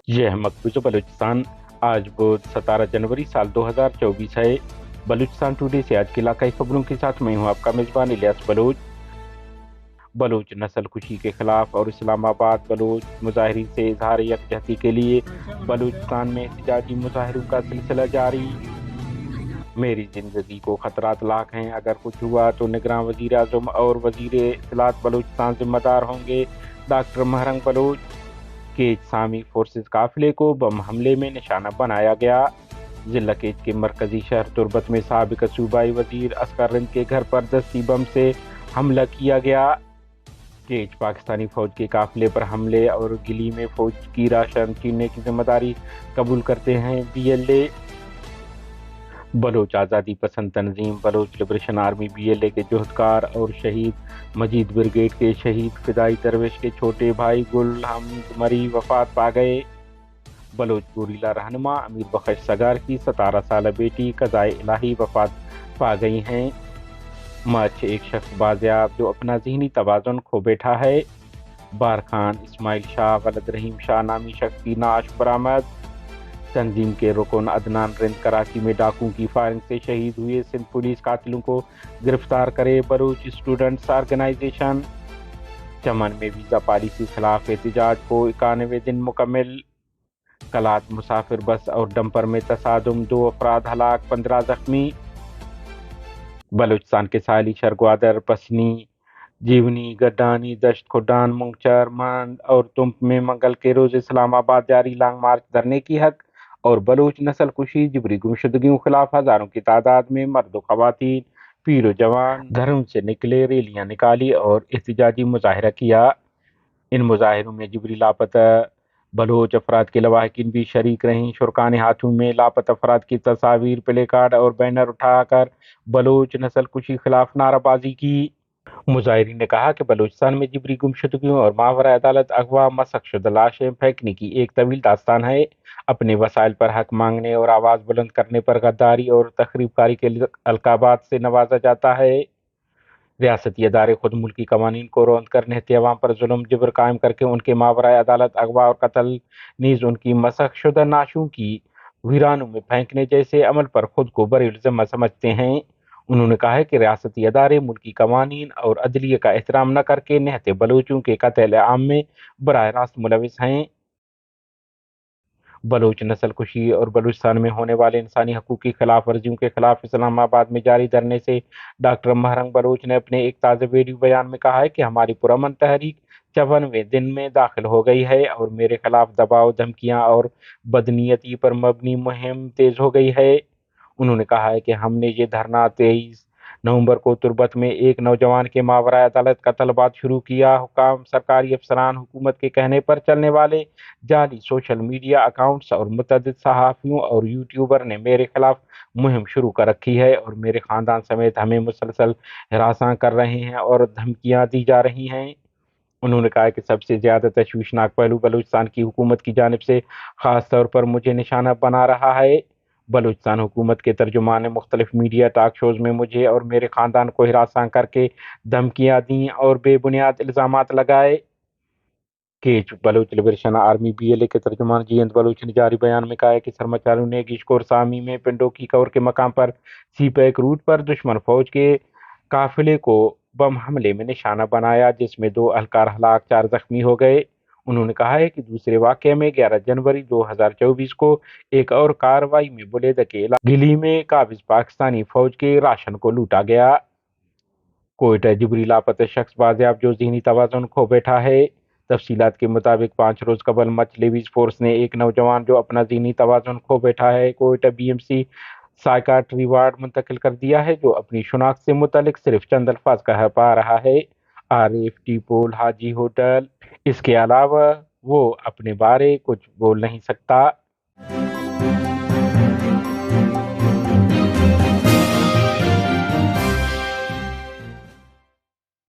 یہ ہے مقبوضہ بلوچستان۔ آج بدھ 17 جنوری سال 2024 ہے۔ بلوچستان ٹوڈے سے آج کی علاقائی خبروں کے ساتھ میں ہوں آپ کا میزبان الیاس بلوچ۔ بلوچ نسل کشی کے خلاف اور اسلام آباد بلوچ مظاہرین سے اظہار یکجہتی کے لیے بلوچستان میں احتجاجی مظاہروں کا سلسلہ جاری۔ میری زندگی کو خطرات لاحق ہیں، اگر کچھ ہوا تو نگراں وزیر اعظم اور وزیر اطلاعات بلوچستان ذمہ دار ہوں گے: ڈاکٹر مہرنگ بلوچ۔ کیچ سامی فورسز قافلے کو بم حملے میں نشانہ بنایا گیا۔ ضلع کیچ کے مرکزی شہر تربت میں سابق صوبائی وزیر اصغر رند کے گھر پر دستی بم سے حملہ کیا گیا۔ کیچ پاکستانی فوج کے قافلے پر حملے اور گلی میں فوج کی راشن چھیننے کی ذمہ داری قبول کرتے ہیں BLA۔ بلوچ آزادی پسند تنظیم بلوچ لبریشن آرمی BLA کے جوہدکار اور شہید مجید بریگیڈ کے شہید فدائی درویش کے چھوٹے بھائی گل حمد مری وفات پا گئے۔ بلوچ گوریلا رہنما امیر بخش سگار کی 17 سالہ بیٹی قضائے الہی وفات پا گئی ہیں۔ مچھ ایک شخص بازیاب جو اپنا ذہنی توازن کھو بیٹھا ہے۔ بارخان اسماعیل شاہ ولد رحیم شاہ نامی شخص کی نعش برآمد۔ تنظیم کے رکن عدنان رند کراچی میں ڈاکوؤں کی فائرنگ سے شہید ہوئے، سندھ پولیس قاتلوں کو گرفتار کرے، بلوچ اسٹوڈنٹس آرگنائزیشن۔ چمن میں ویزا پالیسی خلاف احتجاج کو 91 دن مکمل۔ کلات مسافر بس اور ڈمپر میں تصادم، 2 افراد ہلاک، 15 زخمی۔ بلوچستان کے ساحلی شہر گوادر، پسنی، جیونی، گڈانی، دشت کھڈان، منگچر، مند اور تمپ میں منگل کے روز اسلام آباد جاری لانگ مارچ دھرنے کی حق اور بلوچ نسل کشی جبری گمشدگیوں خلاف ہزاروں کی تعداد میں مرد و خواتین، پیر و جوان گھروں سے نکلے، ریلیاں نکالی اور احتجاجی مظاہرہ کیا۔ ان مظاہروں میں جبری لاپتہ بلوچ افراد کے لواحقین بھی شریک رہیں۔ شرکا نے ہاتھوں میں لاپتہ افراد کی تصاویر، پلے کارڈ اور بینر اٹھا کر بلوچ نسل کشی خلاف نعرہ بازی کی۔ مظاہرین نے کہا کہ بلوچستان میں جبری گمشدگیوں اور ماورا عدالت اغوا، مسخ شدہ لاشیں پھینکنے کی ایک طویل داستان ہے۔ اپنے وسائل پر حق مانگنے اور آواز بلند کرنے پر غداری اور تخریب کاری کے القابات سے نوازا جاتا ہے۔ ریاستی ادارے خود ملکی قوانین کو روند کر نہتے عوام پر ظلم جبر قائم کر کے ان کے ماورا عدالت اغوا اور قتل نیز ان کی مسخ شدہ نعشوں کی ویرانوں میں پھینکنے جیسے عمل پر خود کو بری الذمہ سمجھتے ہیں۔ انہوں نے کہا ہے کہ ریاستی ادارے ملکی قوانین اور عدلیہ کا احترام نہ کر کے نہتے بلوچوں کے قتل عام میں براہ راست ملوث ہیں۔ بلوچ نسل کشی اور بلوچستان میں ہونے والے انسانی حقوق کی خلاف ورزیوں کے خلاف اسلام آباد میں جاری دھرنے سے ڈاکٹر مہرنگ بلوچ نے اپنے ایک تازہ ویڈیو بیان میں کہا ہے کہ ہماری پرامن تحریک 54ویں دن میں داخل ہو گئی ہے اور میرے خلاف دباؤ، دھمکیاں اور بدنیتی پر مبنی مہم تیز ہو گئی ہے۔ انہوں نے کہا ہے کہ ہم نے یہ دھرنا 23 نومبر کو تربت میں ایک نوجوان کے ماورا عدالت کا طلبات شروع کیا۔ حکام، سرکاری افسران، حکومت کے کہنے پر چلنے والے جعلی سوشل میڈیا اکاؤنٹس اور متعدد صحافیوں اور یوٹیوبر نے میرے خلاف مہم شروع کر رکھی ہے اور میرے خاندان سمیت ہمیں مسلسل ہراساں کر رہے ہیں اور دھمکیاں دی جا رہی ہیں۔ انہوں نے کہا کہ سب سے زیادہ تشویشناک پہلو بلوچستان کی حکومت کی جانب سے خاص طور پر مجھے نشانہ بنا رہا ہے۔ بلوچستان حکومت کے ترجمان نے مختلف میڈیا ٹاک شوز میں مجھے اور میرے خاندان کو ہراساں کر کے دھمکیاں دیں اور بے بنیاد الزامات لگائے۔ Catch Baloch liberation army BLA کے ترجمان جینت بلوچ نے جاری بیان میں کہا ہے کہ سرمچاروں نے گیشکور سامی میں پنڈو کی کور کے مقام پر سی پیک روٹ پر دشمن فوج کے قافلے کو بم حملے میں نشانہ بنایا، جس میں 2 اہلکار ہلاک، 4 زخمی ہو گئے۔ انہوں نے کہا ہے کہ دوسرے واقعے میں 11 جنوری 2024 کو ایک اور کارروائی میں بلیدہ کے علاقے گلی میں قابض پاکستانی فوج کے راشن کو لوٹا گیا۔ کوئٹہ جبری لاپتہ شخص بازیاب جو ذہنی توازن کھو بیٹھا ہے۔ تفصیلات کے مطابق 5 روز قبل مچھ لیویز فورس نے ایک نوجوان جو اپنا ذہنی توازن کھو بیٹھا ہے کوئٹہ BMC سائیکاٹری وارڈ منتقل کر دیا ہے، جو اپنی شناخت سے متعلق صرف چند الفاظ کہہ پا رہا ہے: عارف ٹی پول حاجی ہوٹل۔ اس کے علاوہ وہ اپنے بارے کچھ بول نہیں سکتا۔